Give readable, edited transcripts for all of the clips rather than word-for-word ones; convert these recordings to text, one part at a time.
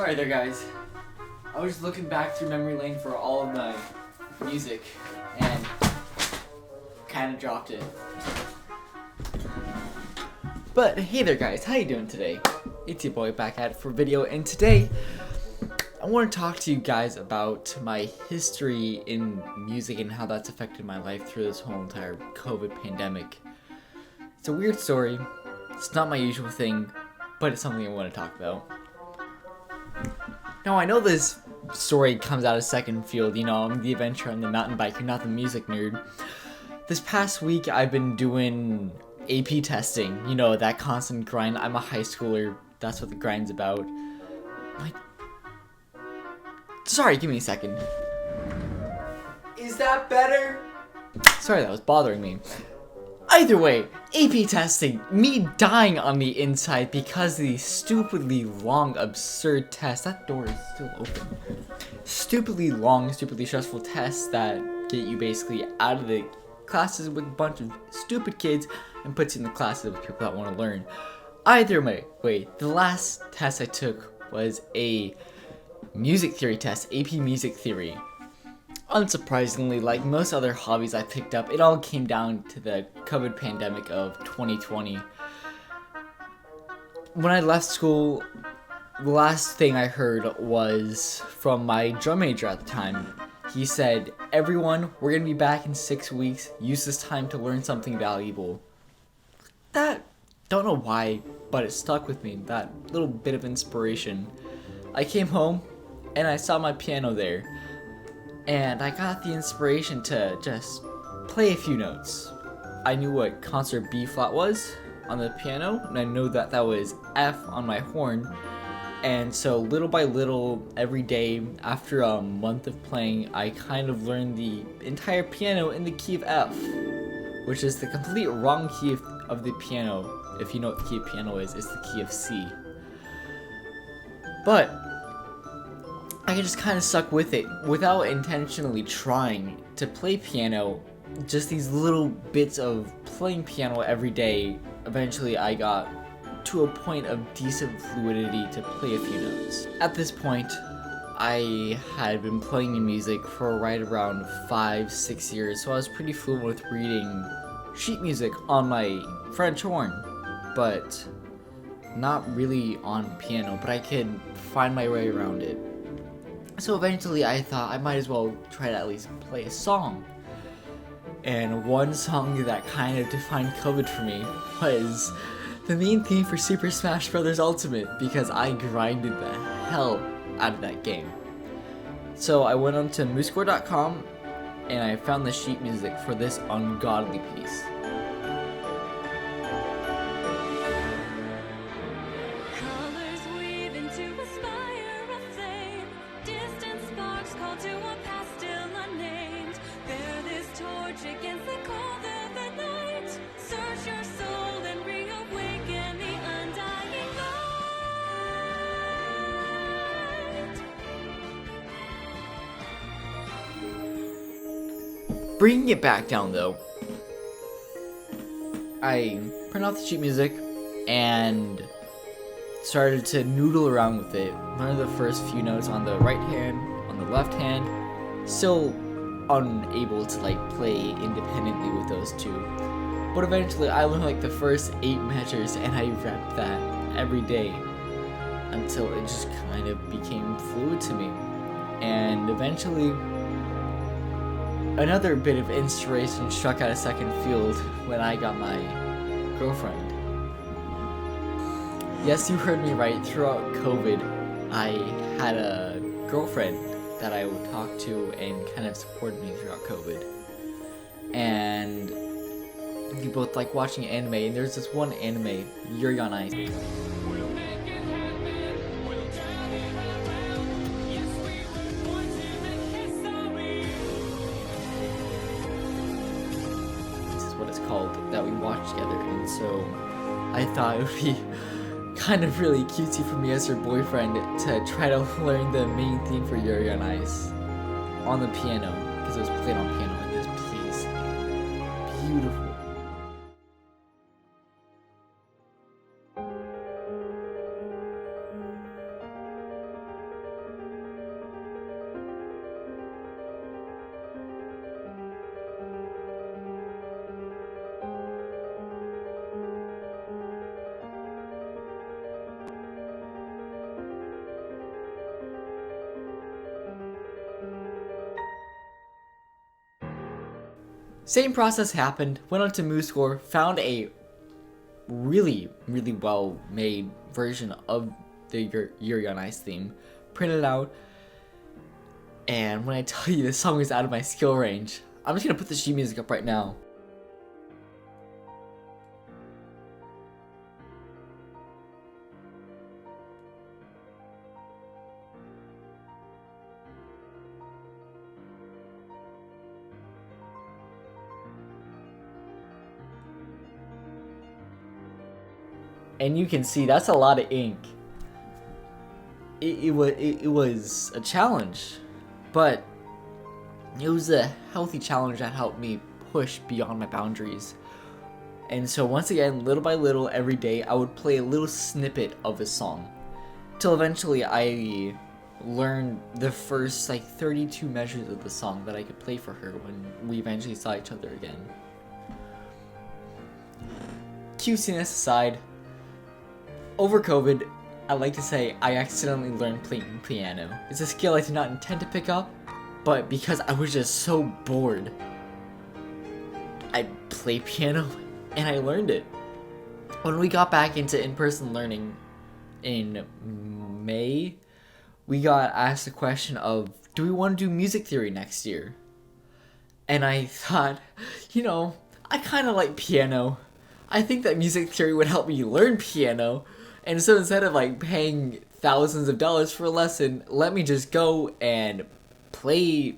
Sorry there, guys. I was just looking back through memory lane for all of my music and kind of dropped it. But hey there, guys. How you doing today? It's your boy back at it for a video, and today I want to talk to you guys about my history in music and how that's affected my life through this whole entire COVID pandemic. It's a weird story. It's not my usual thing, but it's something I want to talk about. Now, I know this story comes out of second field. You know, I'm the adventurer and the mountain biker, not the music nerd. This past week, I've been doing AP testing. You know, that constant grind. I'm a high schooler. That's what the grind's about. Sorry, give me a second. Is that better? Sorry, that was bothering me. Either way, AP testing, me dying on the inside because of these stupidly long, absurd tests. That door is still open. Stupidly long, stupidly stressful tests that get you basically out of the classes with a bunch of stupid kids and puts you in the classes with people that want to learn. Either way, the last test I took was a music theory test, AP Music Theory. Unsurprisingly, like most other hobbies I picked up, it all came down to the COVID pandemic of 2020. When I left school, the last thing I heard was from my drum major at the time. He said, "Everyone, we're going to be back in 6 weeks. Use this time to learn something valuable." That, don't know why, but it stuck with me, that little bit of inspiration. I came home and I saw my piano there. And I got the inspiration to just play a few notes. I knew what concert B flat was on the piano, and I know that that was F on my horn. And so little by little, every day, after a month of playing, I kind of learned the entire piano in the key of F, which is the complete wrong key of the piano. If you know what the key of piano is, it's the key of C. But I just kind of stuck with it without intentionally trying to play piano. Just these little bits of playing piano every day. Eventually I got to a point of decent fluidity to play a few notes. At this point, I had been playing music for right around 5-6 years, so I was pretty fluent with reading sheet music on my French horn, but not really on piano, but I could find my way around it. So eventually I thought I might as well try to at least play a song. And one song that kind of defined COVID for me was the main theme for Super Smash Bros. Ultimate, because I grinded the hell out of that game. So I went on to mooscore.com and I found the sheet music for this ungodly piece. Against the cold of the night, search your soul and reawaken the undying light. Bringing it back down though, I printed off the sheet music and started to noodle around with it. Learned the first few notes on the right hand, on the left hand, still unable to like play independently with those two, but eventually I learned like the first 8 measures and I repped that every day until it just kind of became fluid to me. And eventually another bit of inspiration struck out of second field when I got my girlfriend. Yes, you heard me right. Throughout COVID, I had a girlfriend that I would talk to and kind of supported me throughout COVID. And we both like watching anime, and there's this one anime, Yuri on Ice. This is what it's called, that we watched together, and so I thought it would be kind of really cutesy for me as her boyfriend to try to learn the main theme for Yuri on Ice on the piano, because it was played on piano, and this piece is beautiful. Same process happened, went on to MooScore, found a really, really well made version of the Yuri on Ice theme, printed it out, and when I tell you this song is out of my skill range, I'm just gonna put the sheet music up right now. And you can see that's a lot of ink. It was a challenge, but it was a healthy challenge that helped me push beyond my boundaries. And so once again, little by little, every day, I would play a little snippet of a song, till eventually I learned the first 32 measures of the song that I could play for her when we eventually saw each other again. Cutesiness aside, over COVID, I like to say I accidentally learned playing piano. It's a skill I did not intend to pick up, but because I was just so bored, I played piano and I learned it. When we got back into in-person learning in May, we got asked the question of, do we want to do music theory next year? And I thought, I kind of like piano. I think that music theory would help me learn piano. And so instead of paying thousands of dollars for a lesson, let me just go and play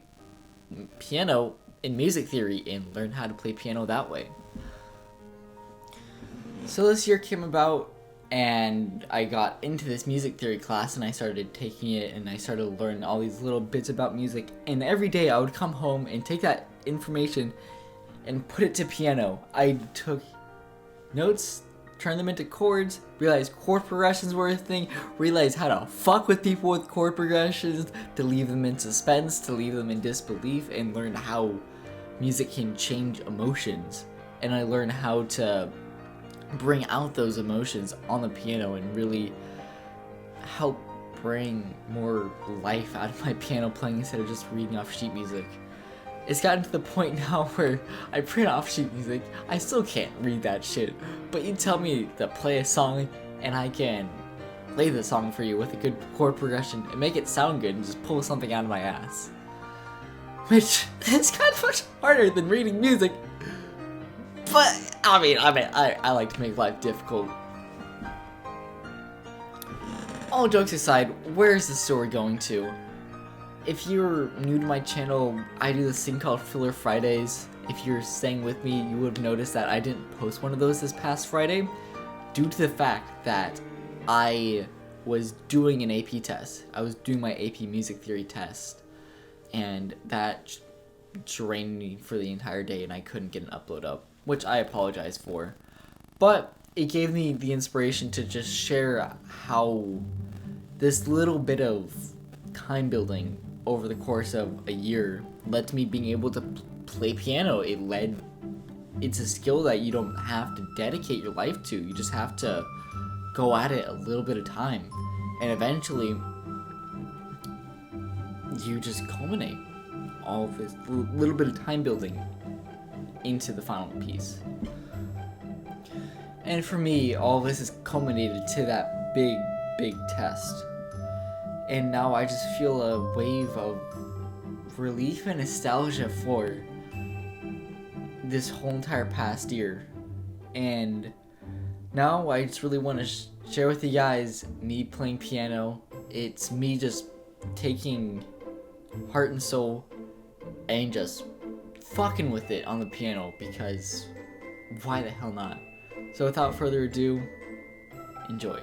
piano in music theory and learn how to play piano that way. So this year came about and I got into this music theory class and I started taking it and I started learning all these little bits about music, and every day I would come home and take that information and put it to piano. I took notes, turn them into chords, realized chord progressions were a thing, realized how to fuck with people with chord progressions, to leave them in suspense, to leave them in disbelief, and learn how music can change emotions. And I learned how to bring out those emotions on the piano and really help bring more life out of my piano playing instead of just reading off sheet music. It's gotten to the point now where I print off sheet music, I still can't read that shit, but you tell me to play a song and I can play the song for you with a good chord progression and make it sound good and just pull something out of my ass. Which is kind of much harder than reading music, but I like to make life difficult. All jokes aside, where is the story going to? If you're new to my channel, I do this thing called Filler Fridays. If you're staying with me, you would have noticed that I didn't post one of those this past Friday due to the fact that I was doing an AP test. I was doing my AP Music Theory test, and that drained me for the entire day and I couldn't get an upload up, which I apologize for. But it gave me the inspiration to just share how this little bit of time building over the course of a year led to me being able to play piano. It's a skill that you don't have to dedicate your life to. You just have to go at it a little bit of time, and eventually you just culminate all of this little bit of time building into the final piece. And for me, all of this has culminated to that big test. And now I just feel a wave of relief and nostalgia for this whole entire past year. And now I just really want to share with you guys me playing piano. It's me just taking heart and soul and just fucking with it on the piano, because why the hell not? So without further ado, enjoy.